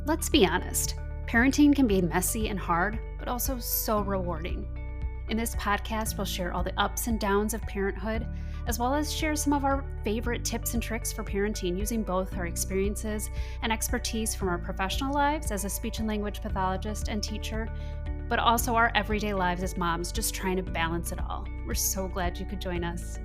Let's be honest, parenting can be messy and hard, but also so rewarding. In this podcast, we'll share all the ups and downs of parenthood, as well as share some of our favorite tips and tricks for parenting using both our experiences and expertise from our professional lives as a speech and language pathologist and teacher, but also our everyday lives as moms, just trying to balance it all. We're so glad you could join us.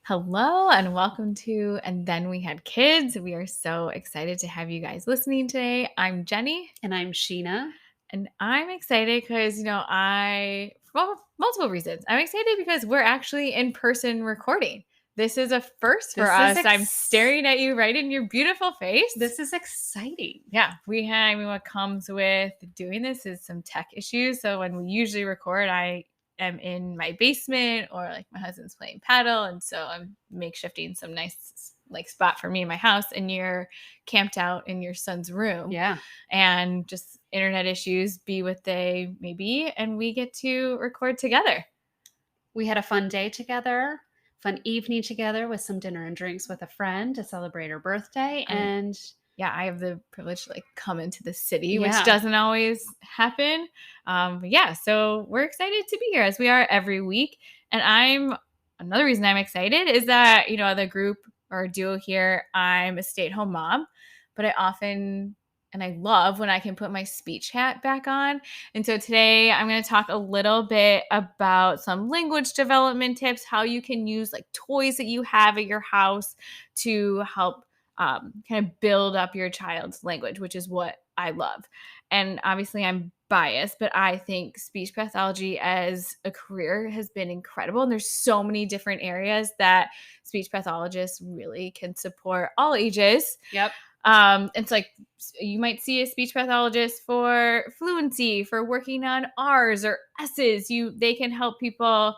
Hello and welcome to And Then We Had Kids. We are so excited to have you guys listening today. I'm Jenny. And I'm Sheena. And I'm excited because, for multiple reasons. I'm excited because we're actually in person recording. This is a first for us. I'm staring at you right in your beautiful face. This is exciting. Yeah, what comes with doing this is some tech issues. So when we usually record, I am in my basement or like my husband's playing paddle. And so I'm makeshifting some nice spot for me in my house, and you're camped out in your son's room. Yeah. And just internet issues be what they may be. And we get to record together. We had a fun day together, fun evening together with some dinner and drinks with a friend to celebrate her birthday. Yeah, I have the privilege to come into the city, which doesn't always happen. So we're excited to be here as we are every week. And another reason I'm excited is that, the group or duo here, I'm a stay-at-home mom, but I love when I can put my speech hat back on. And so today I'm going to talk a little bit about some language development tips, how you can use toys that you have at your house to help kind of build up your child's language, which is what I love. And obviously I'm biased, but I think speech pathology as a career has been incredible. And there's so many different areas that speech pathologists really can support all ages. Yep. It's you might see a speech pathologist for fluency, for working on R's or S's. They can help people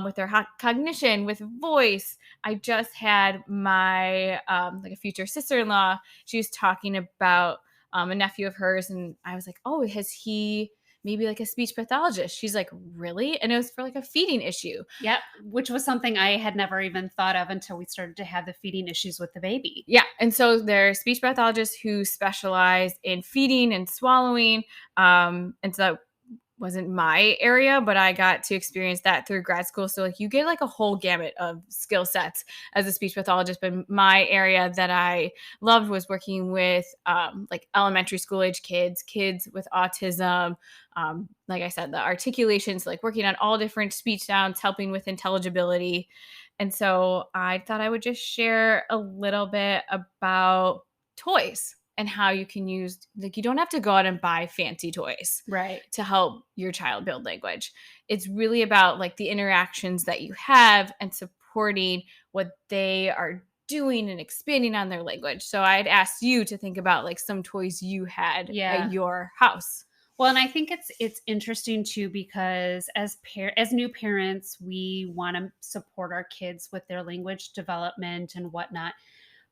with their cognition, with voice. I just had my a future sister-in-law. She was talking about a nephew of hers, and I was like, "Oh, has he maybe a speech pathologist?" She's like, "Really?" And it was for a feeding issue. Yep, which was something I had never even thought of until we started to have the feeding issues with the baby. Yeah, and so there are speech pathologists who specialize in feeding and swallowing, and so that wasn't my area, but I got to experience that through grad school. So you get a whole gamut of skill sets as a speech pathologist. But my area that I loved was working with elementary school age kids with autism. Like I said, the articulations, working on all different speech sounds, helping with intelligibility. And so I thought I would just share a little bit about toys and how you can use, you don't have to go out and buy fancy toys, right, to help your child build language. It's really about the interactions that you have and supporting what they are doing and expanding on their language. So I'd asked you to think about some toys you had at your house. Well, and I think it's interesting too, because as new parents, we want to support our kids with their language development and whatnot.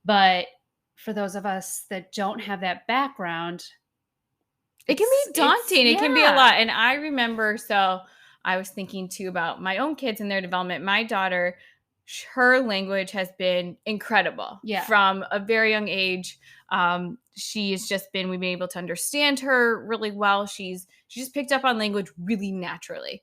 But for those of us that don't have that background, it can be daunting. It can be a lot. And I remember, so I was thinking too about my own kids and their development. My daughter, her language has been incredible from a very young age. She's just been, we've been able to understand her really well. She just picked up on language really naturally.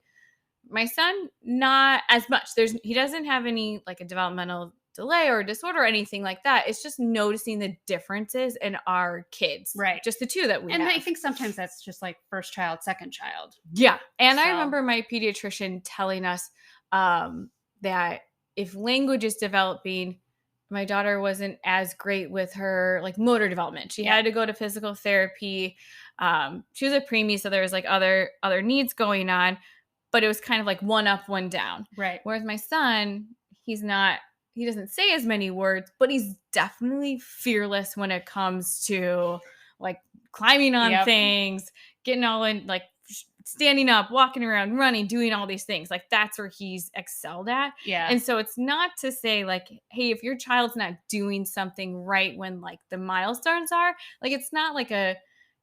My son, not as much. He doesn't have any a developmental delay or disorder or anything like that. It's just noticing the differences in our kids. Right. Just the two that we have. And I think sometimes that's just first child, second child. Yeah. And I remember my pediatrician telling us that if language is developing, my daughter wasn't as great with her motor development. She had to go to physical therapy. She was a preemie, so there was other needs going on, but it was kind of one up, one down. Right. Whereas my son, he doesn't say as many words, but he's definitely fearless when it comes to climbing on things, getting all in, standing up, walking around, running, doing all these things. That's where he's excelled at. Yeah. And so it's not to say hey, if your child's not doing something right when the milestones are, it's not a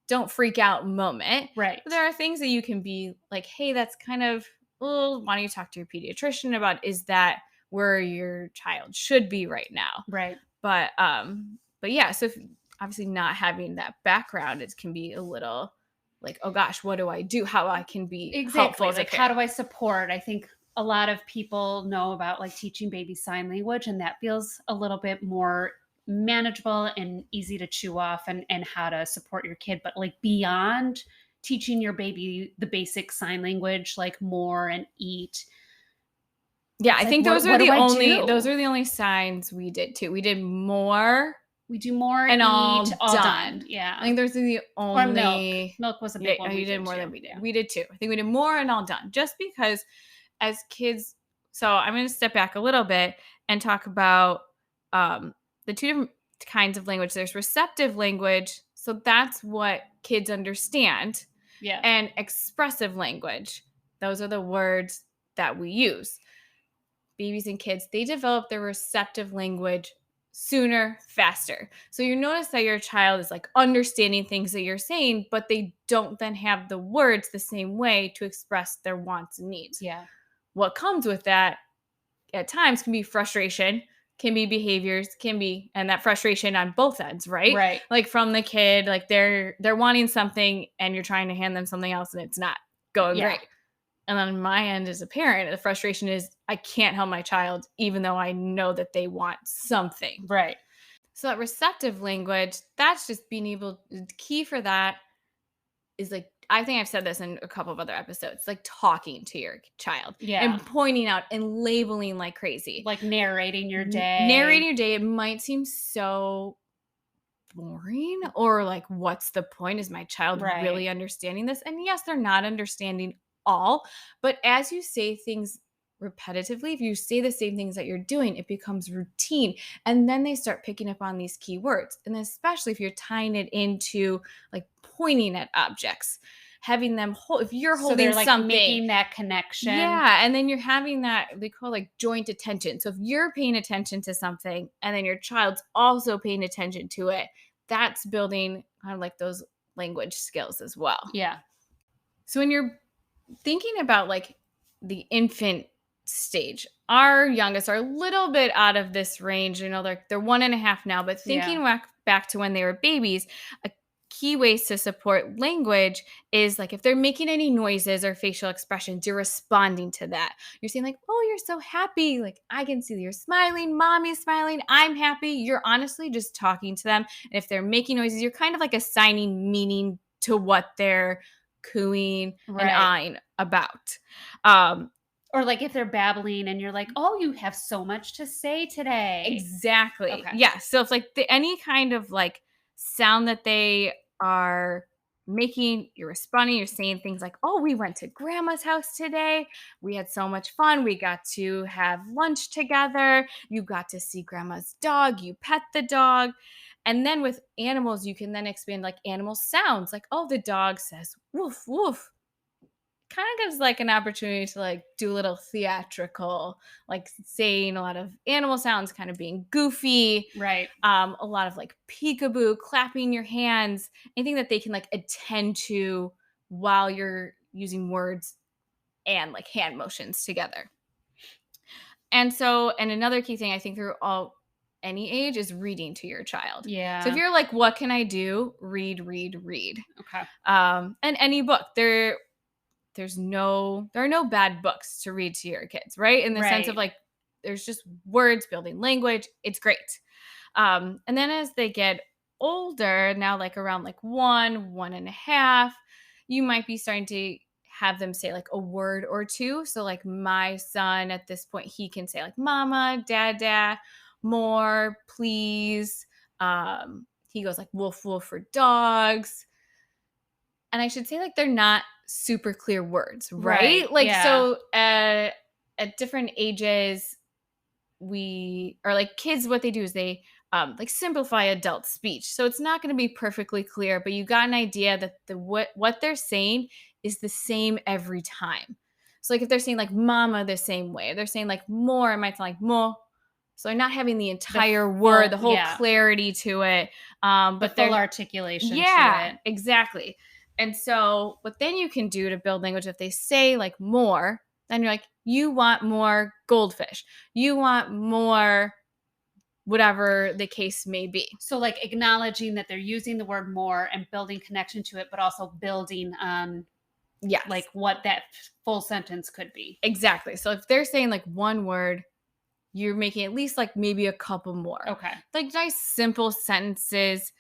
don't freak out moment. Right. But there are things that you can be hey, that's kind of, well, why don't you talk to your pediatrician about, is that where your child should be right now. Right. But yeah, so if, obviously not having that background, it can be a little like, oh gosh, what do I do? How I can be helpful as a parent. How do I support? I think a lot of people know about like teaching babies sign language, and that feels a little bit more manageable and easy to chew off, and how to support your kid. But like beyond teaching your baby the basic sign language, like more and eat. Yeah, I think those are the only signs we did too. We did more. We do more and eat, all done. Yeah. I think those are the only. Or milk. Milk was a big one. You did more than we did. We did too. I think we did more and all done. Just because as kids, so I'm going to step back a little bit and talk about the two different kinds of language. There's receptive language. So that's what kids understand. Yeah. And expressive language. Those are the words that we use. Babies and kids, they develop their receptive language sooner, faster. So you notice that your child is like understanding things that you're saying, but they don't then have the words the same way to express their wants and needs. Yeah. What comes with that at times can be frustration, can be behaviors, and that frustration on both ends, right? Right. Like from the kid, like they're wanting something and you're trying to hand them something else and it's not going great. And on my end as a parent, the frustration is I can't help my child, even though I know that they want something. Right. So that receptive language, that's just being able, the key for that is like, I think I've said this in a couple of other episodes, like talking to your child. Yeah. And pointing out and labeling like crazy. Like narrating your day. It might seem so boring or like, what's the point? Is my child really understanding this? And yes, they're not understanding all, but as you say things repetitively, if you say the same things that you're doing, it becomes routine, and then they start picking up on these key words. And especially if you're tying it into like pointing at objects, having them hold, if you're holding like something, making that connection. And then you're having that, they call like joint attention. So if you're paying attention to something and then your child's also paying attention to it, that's building kind of like those language skills as well. Yeah. So when you're thinking about like the infant stage, our youngest are a little bit out of this range. You know, they're 1.5 now, but thinking back to when they were babies, a key ways to support language is like if they're making any noises or facial expressions, you're responding to that. You're saying like, oh, you're so happy. Like I can see that you're smiling. Mommy's smiling. I'm happy. You're honestly just talking to them. And if they're making noises, you're kind of like assigning meaning to what they're cooing and eyeing about. Or like if they're babbling and you're like, oh, you have so much to say today. Exactly. Okay. Yeah. So if like any kind of like sound that they are making, you're responding, you're saying things like, oh, we went to grandma's house today. We had so much fun. We got to have lunch together. You got to see grandma's dog. You pet the dog. And then with animals, you can then expand like animal sounds. Like, oh, the dog says woof, woof. Kind of gives like an opportunity to like do a little theatrical, like saying a lot of animal sounds, kind of being goofy. Right. A lot of like peekaboo, clapping your hands, anything that they can like attend to while you're using words and like hand motions together. And another key thing I think through any age is reading to your child. Yeah. So if you're like, what can I do? Read. Okay. And any book. There are no bad books to read to your kids, right? In the sense of like, there's just words building language. It's great. And then as they get older, now like around like 1.5, you might be starting to have them say like a word or two. So like my son at this point, he can say like mama, dada, more, please. He goes like woof, woof for dogs. And I should say like they're not super clear words, right? Like, so at different ages, we are like kids, what they do is they like simplify adult speech. So it's not going to be perfectly clear, but you got an idea that what they're saying is the same every time. So like if they're saying like mama the same way, they're saying like more, it might sound like mo. So they're not having the entire word, the whole clarity to it. But full articulation to it. Exactly. And so what then you can do to build language, if they say like more, then you're like, you want more goldfish. You want more whatever the case may be. So like acknowledging that they're using the word more and building connection to it, but also building like what that full sentence could be. Exactly. So if they're saying like one word, you're making at least like maybe a couple more. Okay. Like nice simple sentences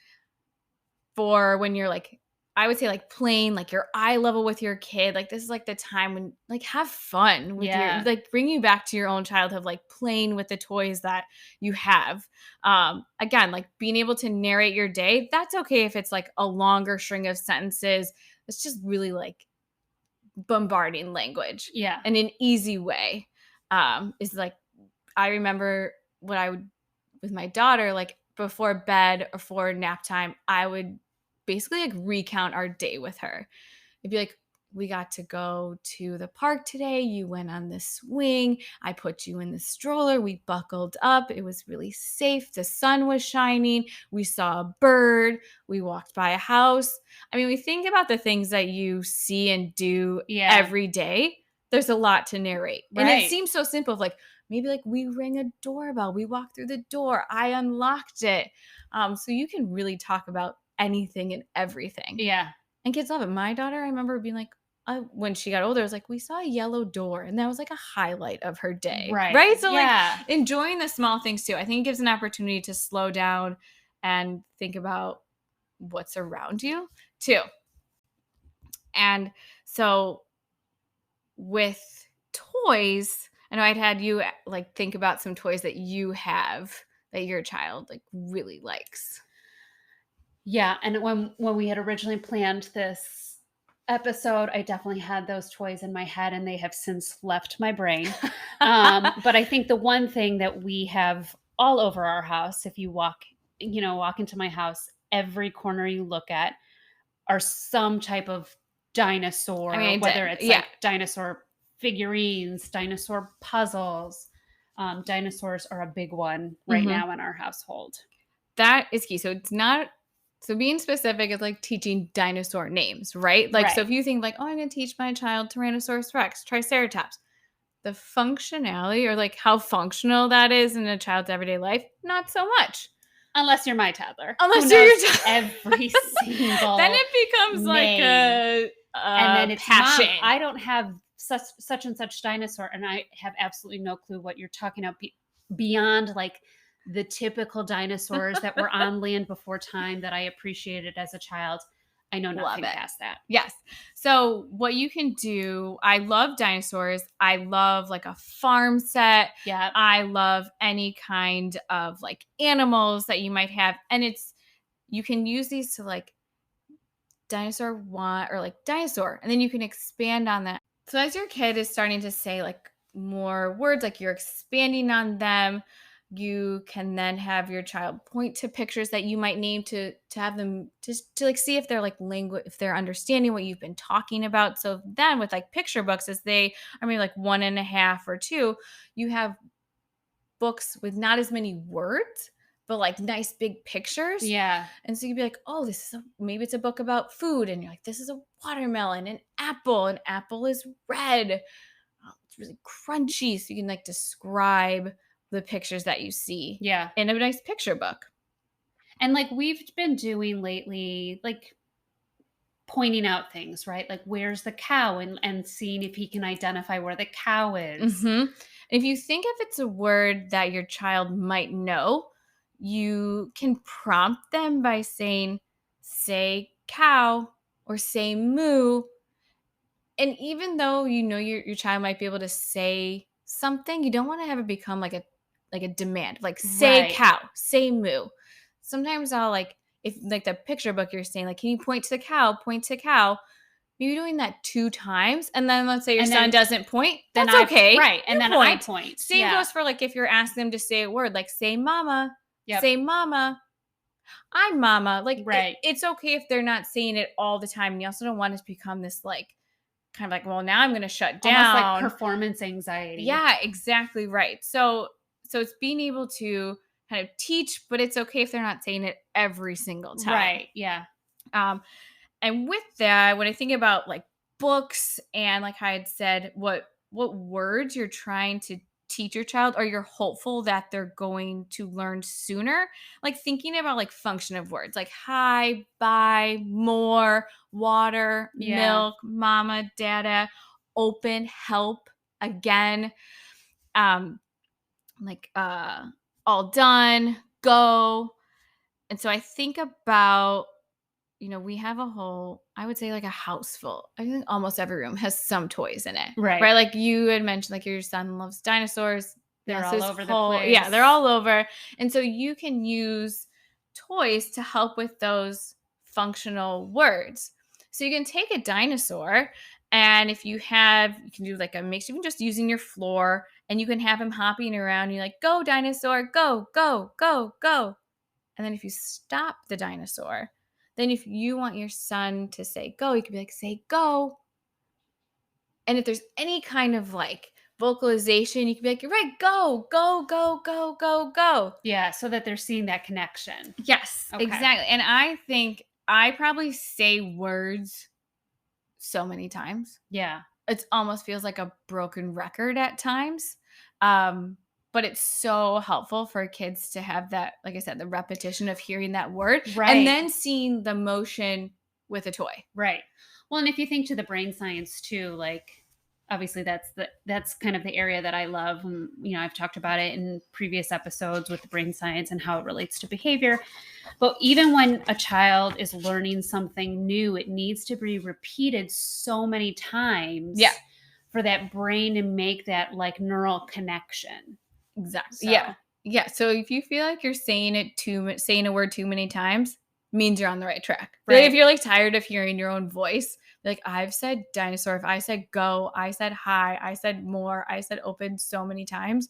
for when you're like, I would say like playing like your eye level with your kid. Like this is like the time when like have fun with your, like bring you back to your own childhood, like playing with the toys that you have. Again, like being able to narrate your day. That's okay if it's like a longer string of sentences. It's just really like bombarding language. Yeah. And an easy way is like, I remember what I would with my daughter, like before bed or for nap time, I would basically like recount our day with her. It'd be like, we got to go to the park today. You went on the swing. I put you in the stroller. We buckled up. It was really safe. The sun was shining. We saw a bird. We walked by a house. I mean, we think about the things that you see and do every day. There's a lot to narrate. Right. And it seems so simple. Like maybe like we rang a doorbell. We walked through the door. I unlocked it. So you can really talk about anything and everything. Yeah. And kids love it. My daughter, I remember being like, when she got older, I was like, we saw a yellow door. And that was like a highlight of her day. Right. So like enjoying the small things too. I think it gives an opportunity to slow down and think about what's around you too. And so with toys, I know I'd had you like think about some toys that you have that your child like really likes. Yeah. And when we had originally planned this episode, I definitely had those toys in my head and they have since left my brain. But I think the one thing that we have all over our house, if you walk into my house, every corner you look at are some type of dinosaur, whether it's like dinosaur figurines, dinosaur puzzles. Dinosaurs are a big one right now in our household. That is key. So it's not, so being specific is like teaching dinosaur names, right? Like, so if you think like, oh, I'm going to teach my child Tyrannosaurus Rex, Triceratops, the functionality or like how functional that is in a child's everyday life, not so much. Unless you're my toddler. Unless you're your toddler. Every single then it becomes name. Like a and then it's passion. Mom, I don't have such and such dinosaur, and I have absolutely no clue what you're talking about beyond like the typical dinosaurs that were on land before time that I appreciated as a child. I know nothing past that. Yes. So what you can do, I love dinosaurs. I love like a farm set. Yeah. I love any kind of like animals that you might have. And you can use these to like dinosaur want or like dinosaur. And then you can expand on that. So as your kid is starting to say like more words, like you're expanding on them, you can then have your child point to pictures that you might name to have them to like see if they're like language, if they're understanding what you've been talking about. So then with like picture books, as they are maybe like 1.5 or 2, you have books with not as many words, but like nice big pictures. Yeah. And so you'd be like, oh, maybe it's a book about food. And you're like, this is a watermelon, an apple is red. Oh, it's really crunchy. So you can like describe the pictures that you see in a nice picture book. And like we've been doing lately, like pointing out things, right? Like where's the cow and seeing if he can identify where the cow is. Mm-hmm. If you think if it's a word that your child might know, you can prompt them by saying, say cow or say moo. And even though you know your child might be able to say something, you don't want to have it become like a demand, like say cow, say moo. Sometimes I'll like, if like the picture book you're saying, like, can you point to cow, maybe doing that 2 times. And then let's say your son doesn't point, that's okay. Right. And then I point. Same goes for like, if you're asking them to say a word, like say mama, say mama, I'm mama. Like it's okay if they're not saying it all the time. And you also don't want it to become this like, kind of like, well, now I'm going to shut down. Almost like performance anxiety. Yeah, exactly right. So it's being able to kind of teach, but it's okay if they're not saying it every single time. Right. Yeah. And with that, when I think about like books and like I had said, what what words you're trying to teach your child, or you're hopeful that they're going to learn sooner. Like thinking about like function of words, like hi, bye, more, water, milk, mama, dada, open, help, again, like all done, go. And so I think about, we have a whole, I would say like a house full. I think almost every room has some toys in it. Right. Right. Like you had mentioned, like your son loves dinosaurs. They're all over the place. Yeah, they're all over. And so you can use toys to help with those functional words. So you can take a dinosaur, and if you can do like a mix, even just using your floor, and you can have him hopping around. You're like, go dinosaur, go, go, go, go. And then if you stop the dinosaur, then if you want your son to say go, you can be like, say go. And if there's any kind of like vocalization, you can be like, you're right, go, go, go, go, go, go. Yeah, so that they're seeing that connection. Yes, okay. Exactly. And I think I probably say words so many times. Yeah. It almost feels like a broken record at times. But it's so helpful for kids to have that, like I said, the repetition of hearing that word, right, and then seeing the motion with a toy. Right. Well, and if you think to the brain science too, like obviously that's kind of the area that I love. And, I've talked about it in previous episodes with the brain science and how it relates to behavior. But even when a child is learning something new, it needs to be repeated so many times. Yeah. For that brain to make that like neural connection. Exactly. So. Yeah. Yeah. So if you feel like you're saying a word too many times, means you're on the right track. Right. Like if you're like tired of hearing your own voice, like I've said dinosaur, if I said go, I said hi, I said more, I said open so many times,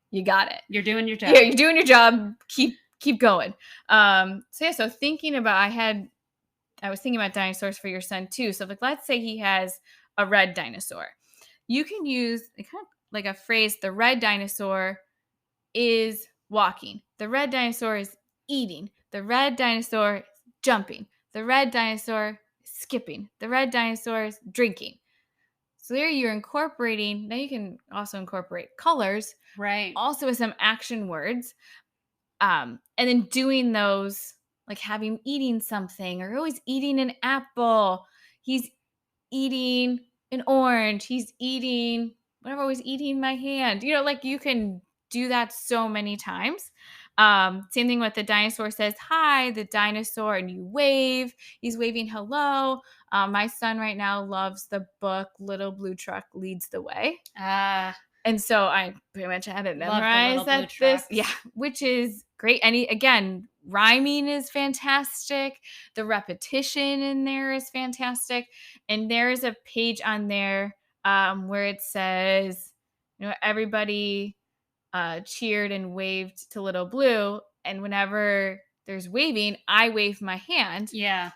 you got it. You're doing your job. Yeah, you're doing your job. Keep going. So thinking about, I was thinking about dinosaurs for your son too. So like, let's say he has a red dinosaur. You can use kind of like a phrase, the red dinosaur is walking. The red dinosaur is eating. The red dinosaur is jumping. The red dinosaur is skipping. The red dinosaur is drinking. So there you're incorporating, now you can also incorporate colors. Right. Also with some action words. And then doing those, like having eating something, or always eating an apple. He's eating an orange. He's eating whatever, always eating my hand. Like you can do that so many times. Same thing with the dinosaur says hi, the dinosaur, and you wave. He's waving hello. My son right now loves the book Little Blue Truck Leads the Way. And so I pretty much have it memorized at this. Yeah, which is great. And again, rhyming is fantastic. The repetition in there is fantastic. And there is a page on there where it says, everybody cheered and waved to Little Blue. And whenever there's waving, I wave my hand. Yeah.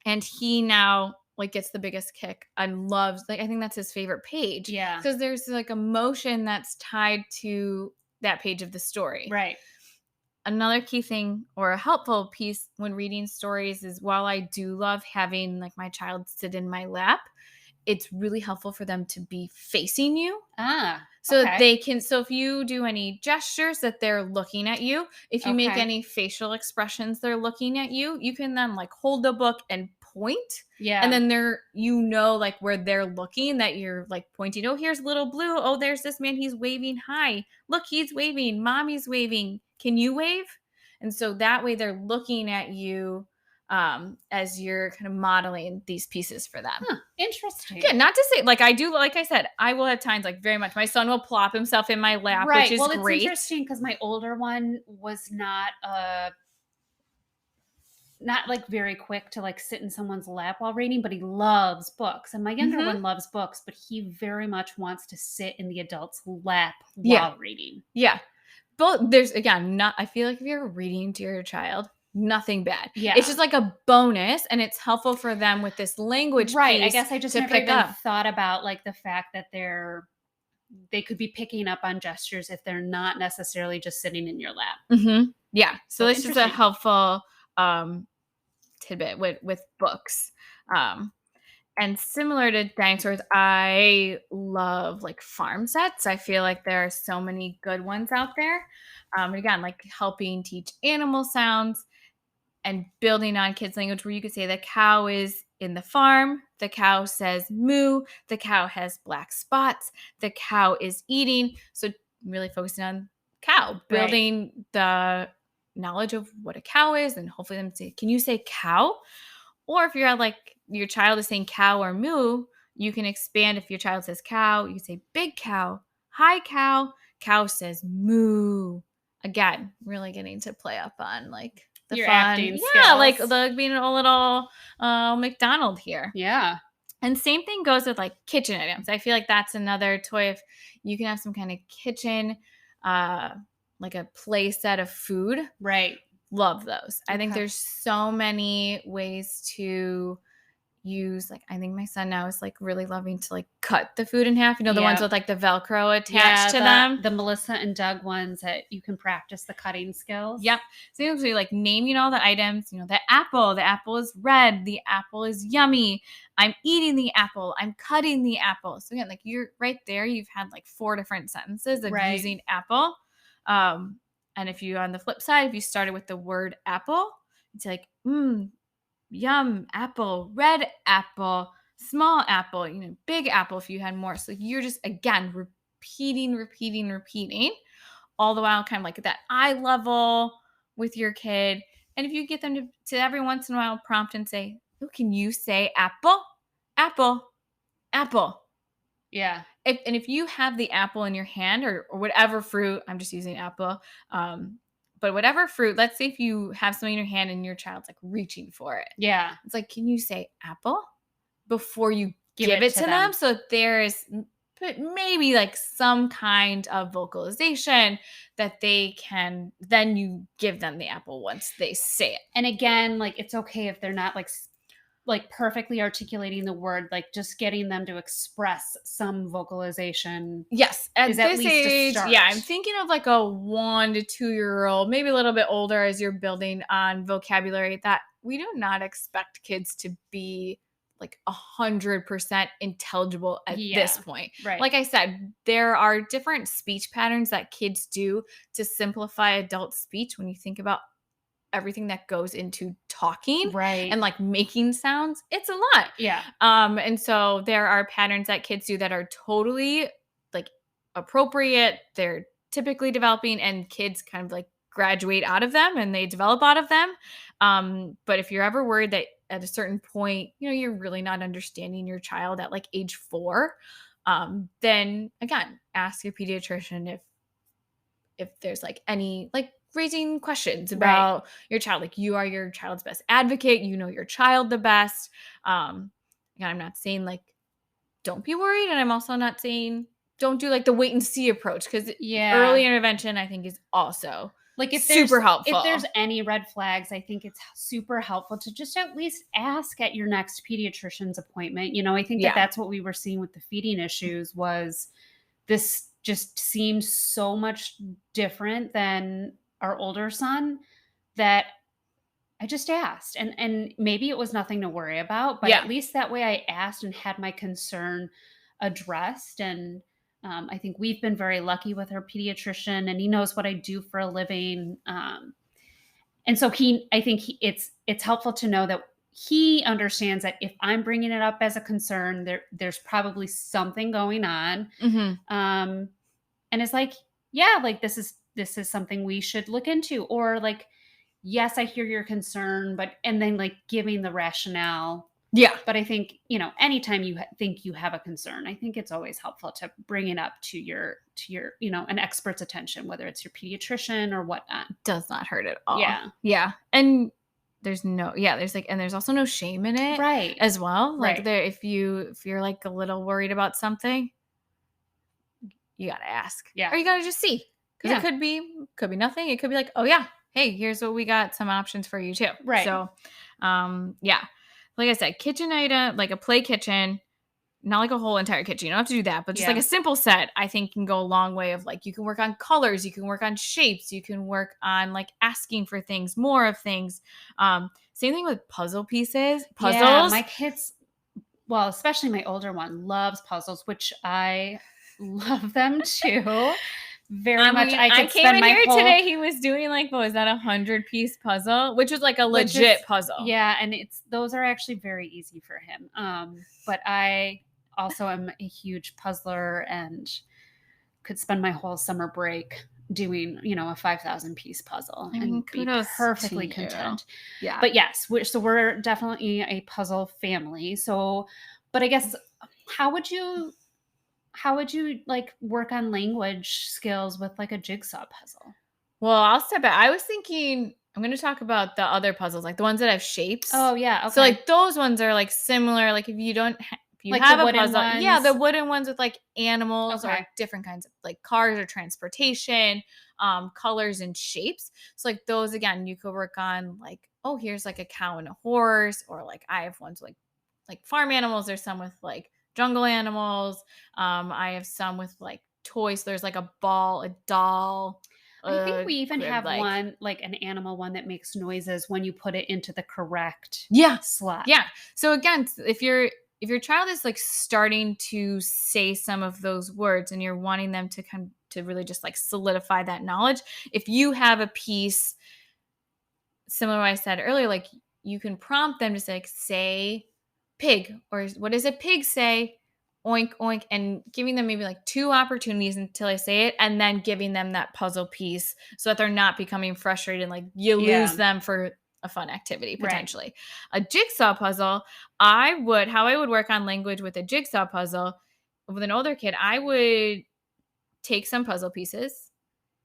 And he now like gets the biggest kick and loves, like, I think that's his favorite page. Yeah. Because there's like emotion that's tied to that page of the story. Right. Another key thing or a helpful piece when reading stories is, while I do love having like my child sit in my lap, it's really helpful for them to be facing you. So that they can, so if you do any gestures that they're looking at you, if you make any facial expressions they're looking at you, you can then like hold the book and point. Yeah. And then like where they're looking, that you're like pointing, oh, here's Little Blue. Oh, there's this man. He's waving hi. Look, he's waving. Mommy's waving. Can you wave? And so that way they're looking at you as you're kind of modeling these pieces for them. Interesting. Yeah, not to say, like I do, like I said, I will at times, like very much, my son will plop himself in my lap, which is great. It's interesting because my older one was not like very quick to like sit in someone's lap while reading, but he loves books. And my younger one loves books, but he very much wants to sit in the adult's lap while reading. Yeah. But there's, again, I feel like if you're reading to your child, nothing bad. Yeah. It's just like a bonus, and it's helpful for them with this language piece. I guess I just never even thought about like the fact that they could be picking up on gestures if they're not necessarily just sitting in your lap. Mm-hmm. Yeah. So this is a helpful tidbit with books. And similar to dinosaurs, I love like farm sets. I feel like there are so many good ones out there. Again, like helping teach animal sounds and building on kids' language, where you could say the cow is in the farm, the cow says moo, the cow has black spots, the cow is eating. So really focusing on cow, building the knowledge of what a cow is, and hopefully them say, can you say cow? Or if you're like your child is saying cow or moo, you can expand. If your child says cow, you say big cow, hi cow. Cow says moo. Again, really getting to play up on like the your fun, acting skills. like the being a little McDonald here. Yeah. And same thing goes with like kitchen items. I feel like that's another toy. If you can have some kind of kitchen, like a play set of food, right? Love those. I think there's so many ways to use, like, I think my son now is like really loving to like cut the food in half, the ones with like the Velcro attached to them, the Melissa and Doug ones that you can practice the cutting skills. Yep. So you like naming all the items, the apple is red, the apple is yummy, I'm eating the apple, I'm cutting the apple. So again, like you're right there, you've had like 4 different sentences of using apple. And if you, on the flip side, if you started with the word apple, it's like, yum, apple, red apple, small apple, big apple if you had more. So you're just, again, repeating all the while, kind of like at that eye level with your kid. And if you get them to every once in a while prompt and say, oh, can you say apple? Apple, apple. Yeah. If you have the apple in your hand or whatever fruit, I'm just using apple, but whatever fruit, let's say if you have something in your hand and your child's like reaching for it. Yeah. It's like, can you say apple before you give it to them? So there's maybe like some kind of vocalization that they can, then you give them the apple once they say it. And again, like it's okay if they're not like perfectly articulating the word, like just getting them to express some vocalization. Yes. At this age, I'm thinking of like a 1 to 2 year old, maybe a little bit older as you're building on vocabulary, that we do not expect kids to be like 100% intelligible at this point. Right. Like I said, there are different speech patterns that kids do to simplify adult speech when you think about everything that goes into talking, right, and like making sounds. It's a lot. Yeah. And so there are patterns that kids do that are totally like appropriate. They're typically developing, and kids kind of like graduate out of them and they develop out of them. But if you're ever worried that at a certain point, you're really not understanding your child at like age 4, then again, ask your pediatrician if there's like any like raising questions about your child. Like, you are your child's best advocate, your child the best. Again, I'm not saying like don't be worried, and I'm also not saying don't do like the wait and see approach, because early intervention I think is also like super helpful. If there's any red flags, I think it's super helpful to just at least ask at your next pediatrician's appointment. I think that's what we were seeing with the feeding issues, was this just seems so much different than our older son, that I just asked, and maybe it was nothing to worry about, but at least that way I asked and had my concern addressed. And I think we've been very lucky with our pediatrician, and he knows what I do for a living. And so I think it's helpful to know that he understands that if I'm bringing it up as a concern, there's probably something going on. Mm-hmm. And it's like, yeah, like this is something we should look into, or like, yes, I hear your concern, and then like giving the rationale. Yeah. But I think, anytime you think you have a concern, I think it's always helpful to bring it up to your, an expert's attention, whether it's your pediatrician or whatnot. Does not hurt at all. Yeah. Yeah. And there's also no shame in it. Right. As well. Like if you're like a little worried about something, you got to ask. Yeah. Or you got to just see. Because it could be nothing. It could be like, oh yeah, hey, here's what we got, some options for you too. Right. So, yeah. Like I said, kitchen item, like a play kitchen, not like a whole entire kitchen. You don't have to do that, but just like a simple set, I think can go a long way of like, you can work on colors, you can work on shapes, you can work on like asking for things, more of things. Same thing with puzzle pieces, puzzles. Yeah, my kids well, especially my older one loves puzzles, which I love them too. Very much. I could came spend in my here whole today. He was doing like, what was that, 100-piece puzzle, which was like a legit puzzle. Yeah, and those are actually very easy for him. But I also am a huge puzzler and could spend my whole summer break doing, a 5,000-piece puzzle and be perfectly content. Yeah. But yes, we're definitely a puzzle family. So, but I guess how would you like work on language skills with like a jigsaw puzzle? Well, I'll step back. I was thinking I'm going to talk about the other puzzles, like the ones that have shapes. Oh yeah, okay. So like those ones are like similar. Like if you don't, if you like have the a puzzle, ones? yeah, the wooden ones with like animals Okay. or different kinds of like cars or transportation, colors and shapes. So like those again, you could work on like, oh, here's like a cow and a horse, or like I have ones like farm animals. There's some with like jungle animals. I have some with like toys. There's like a ball, a doll. I think we even have like, one, like an animal one that makes noises when you put it into the correct slot. Yeah. So again, if your child is like starting to say some of those words and you're wanting them to to really just like solidify that knowledge, if you have a piece similar to what I said earlier, like you can prompt them to say pig, or what does a pig say? Oink, oink, and giving them maybe like 2 opportunities until I say it, and then giving them that puzzle piece so that they're not becoming frustrated. Like you lose them for a fun activity potentially. Right. A jigsaw puzzle, how I would work on language with a jigsaw puzzle with an older kid, I would take some puzzle pieces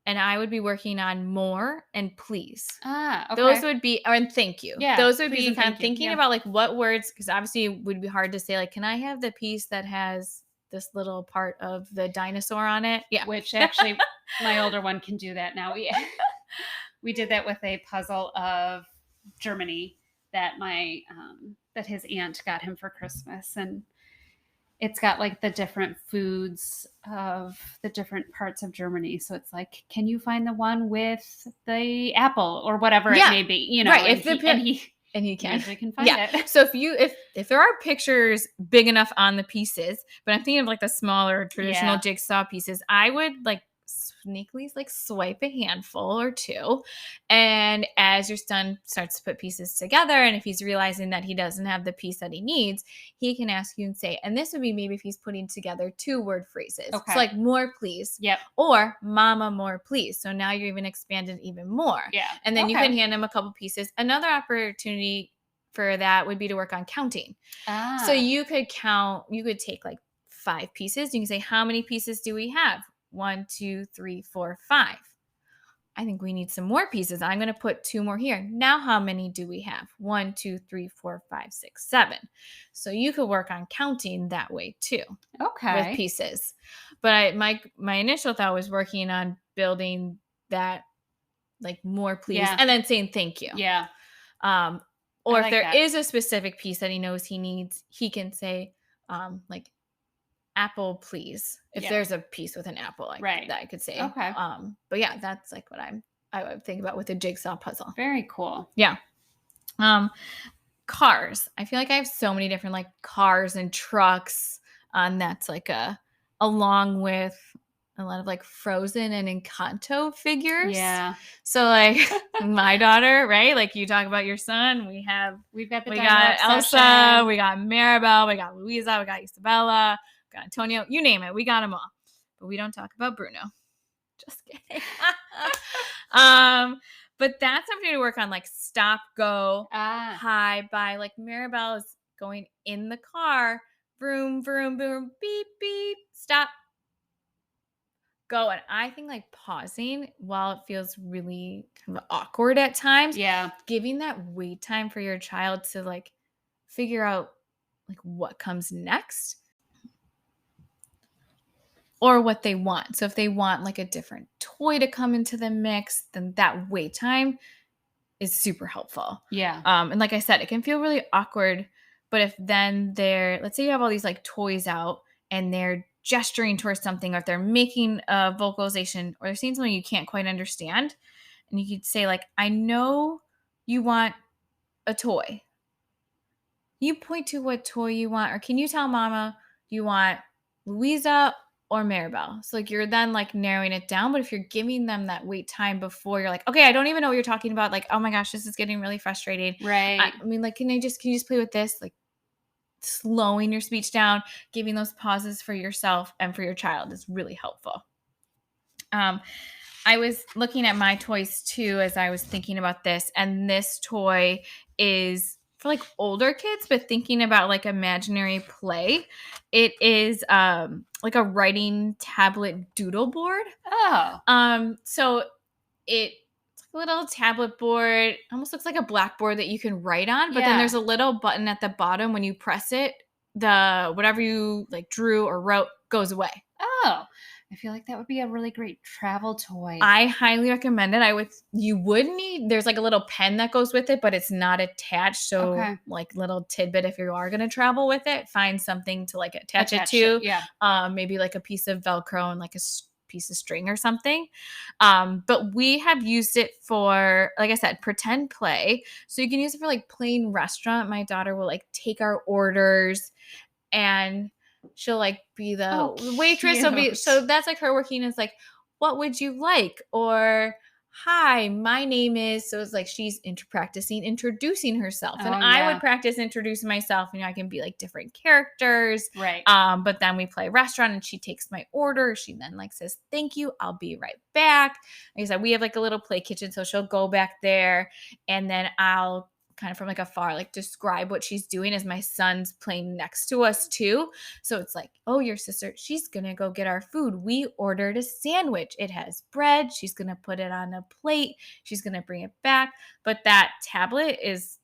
and I would be working on more and please. Okay. Those would be, and thank you. Yeah. Those would be kind of thinking about like what words, because obviously it would be hard to say, like, can I have the piece that has this little part of the dinosaur on it? Yeah. Which actually my older one can do that now. We did that with a puzzle of Germany that that his aunt got him for Christmas, and it's got like the different foods of the different parts of Germany. So it's like, can you find the one with the apple or whatever it may be? Right. And he can find it. So if there are pictures big enough on the pieces, but I'm thinking of like the smaller traditional jigsaw pieces, I would like sneakily like swipe a handful or 2, and as your son starts to put pieces together, and if he's realizing that he doesn't have the piece that he needs, he can ask you and say, and this would be maybe if he's putting together 2 word phrases. Okay. So like more please. Yep. Or mama more please. So now you're even expanded even more. Yeah. And then you can hand him a couple pieces. Another opportunity for that would be to work on counting. So you could take like 5 pieces. You can say, how many pieces do we have? 1, 2, 3, 4, 5. I think we need some more pieces. I'm going to put 2 more here. Now, how many do we have? 1, 2, 3, 4, 5, 6, 7. So you could work on counting that way too. Okay. With pieces. But my initial thought was working on building that like more please and then saying thank you. Yeah. Or if there is a specific piece that he knows he needs, he can say like apple please, if there's a piece with an apple that I could say. Okay. But yeah, that's like what I would think about with a jigsaw puzzle. Very cool. Yeah. Cars, I feel like I have so many different like cars and trucks, and that's like along with a lot of like Frozen and Encanto figures. Yeah. So like my daughter, right? Like you talk about your son, we got Elsa, we got Maribel, we got Louisa, we got Isabella, we got Antonio, you name it, we got them all. But we don't talk about Bruno. Just kidding. But that's something to work on, like stop, go, hi, bye. Like Maribel is going in the car, vroom, vroom, boom, beep, beep, stop, go. And I think like pausing, while it feels really kind of awkward at times, giving that wait time for your child to like figure out like what comes next or what they want. So if they want like a different toy to come into the mix, then that wait time is super helpful. Yeah. And like I said, it can feel really awkward, but if then let's say you have all these like toys out and they're gesturing towards something, or if they're making a vocalization, or they're saying something you can't quite understand, and you could say like, I know you want a toy. you point to what toy you want, or can you tell mama you want Louisa or Maribel? So like you're then like narrowing it down. But if you're giving them that wait time before, you're like, okay, I don't even know what you're talking about. Like, oh my gosh, this is getting really frustrating. Right. I mean, like, can you just play with this? Like slowing your speech down, giving those pauses for yourself and for your child is really helpful. I was looking at my toys too as I was thinking about this, and this toy is for like older kids, but thinking about like imaginary play. It is like a writing tablet doodle board. So it's like a little tablet board, almost looks like a blackboard that you can write on, but then there's a little button at the bottom. When you press it, the whatever you like drew or wrote goes away. Oh, I feel like that would be a really great travel toy. I highly recommend it. You would need, there's like a little pen that goes with it, but it's not attached. So like little tidbit, if you are going to travel with it, find something to like attach it to. Maybe like a piece of Velcro and like a piece of string or something. But we have used it for, like I said, pretend play. So you can use it for like plain restaurant. My daughter will like take our orders and she'll like be the waitress. So that's like her working as like, what would you like? Or hi, my name is, so it's like she's practicing introducing herself. And I would practice introducing myself, and I can be like different characters. Right. But then we play restaurant and she takes my order. She then like says, thank you, I'll be right back. Like I said, we have like a little play kitchen. So she'll go back there and then I'll kind of from like afar, like describe what she's doing as my son's playing next to us too. So it's like, oh, your sister, she's going to go get our food. We ordered a sandwich. It has bread. She's going to put it on a plate. She's going to bring it back. But that tablet it's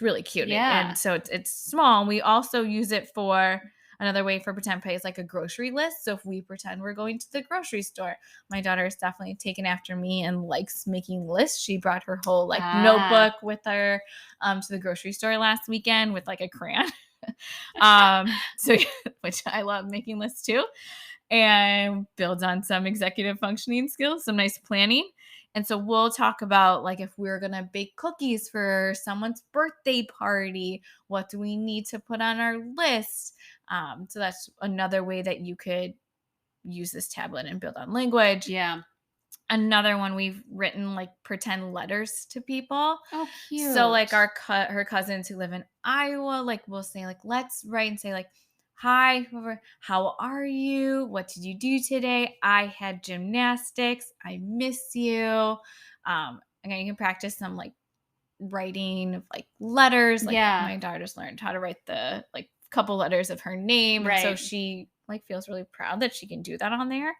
really cute. Yeah. And so it's small. We also use it for another way for pretend play is like a grocery list. So if we pretend we're going to the grocery store, my daughter is definitely taken after me and likes making lists. She brought her whole like notebook with her to the grocery store last weekend with like a crayon. So which I love making lists too, and builds on some executive functioning skills, some nice planning. And so we'll talk about like if we're going to bake cookies for someone's birthday party, what do we need to put on our list? So that's another way that you could use this tablet and build on language. Yeah. Another one, we've written like pretend letters to people. Oh, cute. So like her cousins who live in Iowa, like we'll say like, let's write and say like, hi, whoever, how are you? What did you do today? I had gymnastics. I miss you. Again, you can practice some like writing of like letters. Like my daughter just learned how to write the like couple letters of her name. Right. So she like feels really proud that she can do that on there.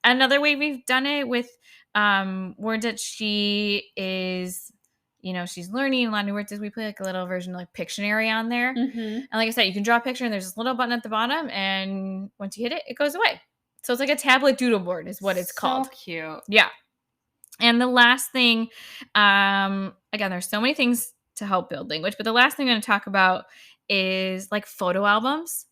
Another way we've done it with words that she is, she's learning a lot of new words is we play like a little version of like Pictionary on there. Mm-hmm. And like I said, you can draw a picture and there's this little button at the bottom, and once you hit it, it goes away. So it's like a tablet doodle board is what it's called. So cute. Yeah. And the last thing, again, there's so many things to help build language, but the last thing I'm going to talk about is like photo albums.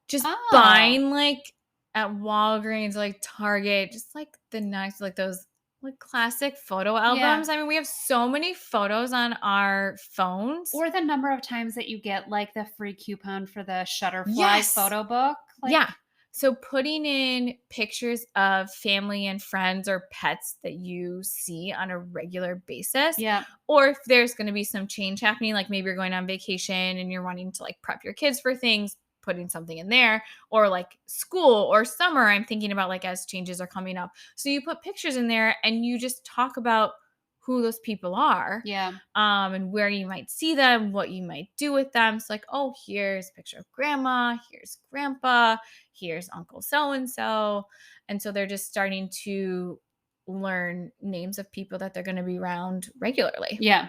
Just buying like at Walgreens, like Target, just like the nice, like those like classic photo albums. I mean, we have so many photos on our phones. Or the number of times that you get like the free coupon for the Shutterfly photo book. Like, so putting in pictures of family and friends or pets that you see on a regular basis. Yeah. Or if there's going to be some change happening, like maybe you're going on vacation and you're wanting to like prep your kids for things, putting something in there, or like school or summer, I'm thinking about like as changes are coming up. So you put pictures in there and you just talk about who those people are. Yeah. And where you might see them, what you might do with them. So like, oh, here's a picture of grandma, here's grandpa, here's Uncle so-and-so. And so they're just starting to learn names of people that they're going to be around regularly. Yeah.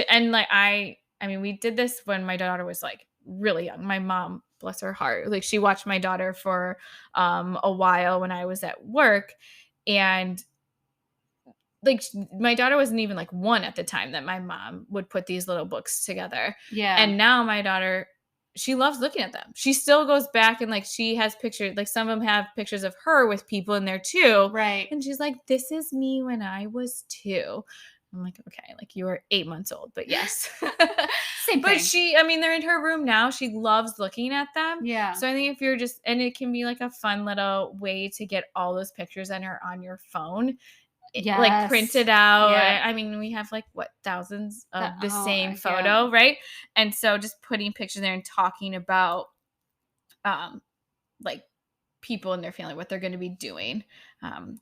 And like, I mean, we did this when my daughter was like really young. My mom, bless her heart, like she watched my daughter for a while when I was at work, and like my daughter wasn't even like one at the time that my mom would put these little books together. Yeah. And now my daughter, she loves looking at them. She still goes back and like she has pictures, like some of them have pictures of her with people in there too. Right. And she's like, this is me when I was 2. I'm like, okay, like you were 8 months old, but yes. Same But thing. they're in her room now. She loves looking at them. Yeah. So I think if you're and it can be like a fun little way to get all those pictures on your phone. Like printed out. Yeah. I mean, we have like thousands of the Oh, same photo, right? And so just putting pictures there and talking about like people in their family, what they're going to be doing.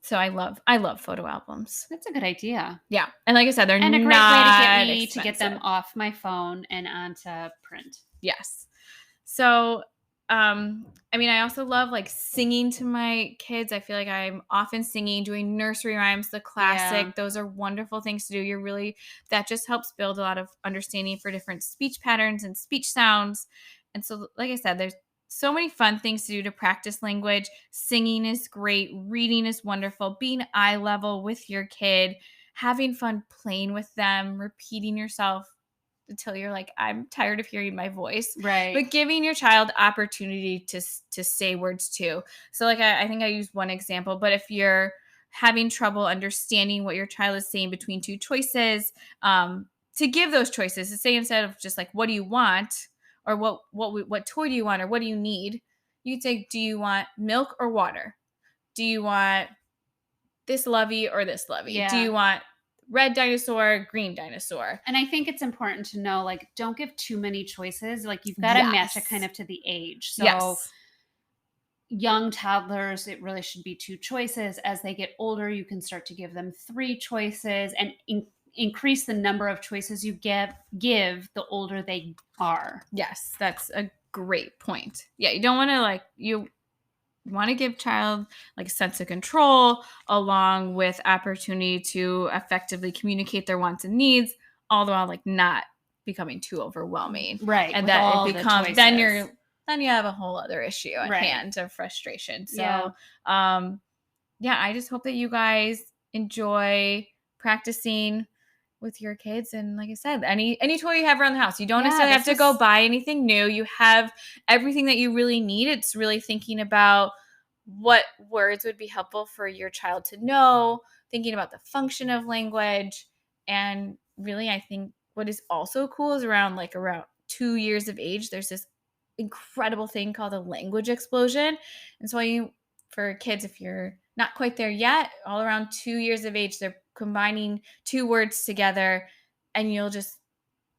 So I love photo albums. That's a good idea. Yeah. And like I said, they're and a great way to get me to get them off my phone and onto print. Yes. So I mean, I also love like singing to my kids. I feel like I'm often singing, doing nursery rhymes, the classic. Yeah. Those are wonderful things to do. That just helps build a lot of understanding for different speech patterns and speech sounds. And so, like I said, there's so many fun things to do to practice language. Singing is great. Reading is wonderful. Being eye level with your kid, having fun playing with them, repeating yourself until you're like, I'm tired of hearing my voice. Right. But giving your child opportunity to say words too. So like, I think I used one example, but if you're having trouble understanding what your child is saying between two choices, to give those choices, to say instead of just like, what do you want? Or what toy do you want? Or what do you need? You'd say, do you want milk or water? Do you want this lovey or this lovey? Yeah. Do you want red dinosaur, green dinosaur? And I think it's important to know, like, don't give too many choices. Like, you've got to match it kind of to the age. So young toddlers, it really should be 2 choices. As they get older, you can start to give them 3 choices and increase the number of choices you give the older they are. Yes, that's a great point. Yeah, you don't want to you want to give child like a sense of control along with opportunity to effectively communicate their wants and needs, all the while like not becoming too overwhelming. Right. And that it becomes then you have a whole other issue at hand of frustration. So I just hope that you guys enjoy practicing with your kids. And like I said, any toy you have around the house, you don't necessarily have to go buy anything new. You have everything that you really need. It's really thinking about what words would be helpful for your child to know, thinking about the function of language. And really, I think what is also cool is around 2 years of age, there's this incredible thing called a language explosion. And so for kids, if you're not quite there yet, all around 2 years of age, they're combining 2 words together, and you'll just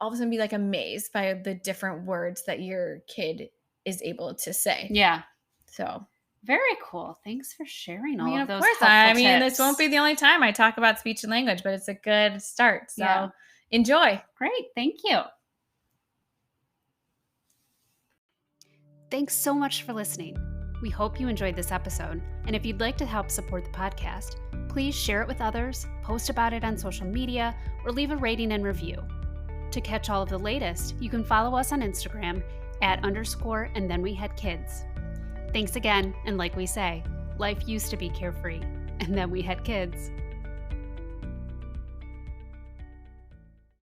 all of a sudden be like amazed by the different words that your kid is able to say. Yeah. So very cool. Thanks for sharing all of those. Of course. Tips. This won't be the only time I talk about speech and language, but it's a good start. So enjoy. Great. Thank you. Thanks so much for listening. We hope you enjoyed this episode, and if you'd like to help support the podcast, please share it with others, post about it on social media, or leave a rating and review. To catch all of the latest, you can follow us on Instagram @_andthenwehadkids. Thanks again, and like we say, life used to be carefree, and then we had kids.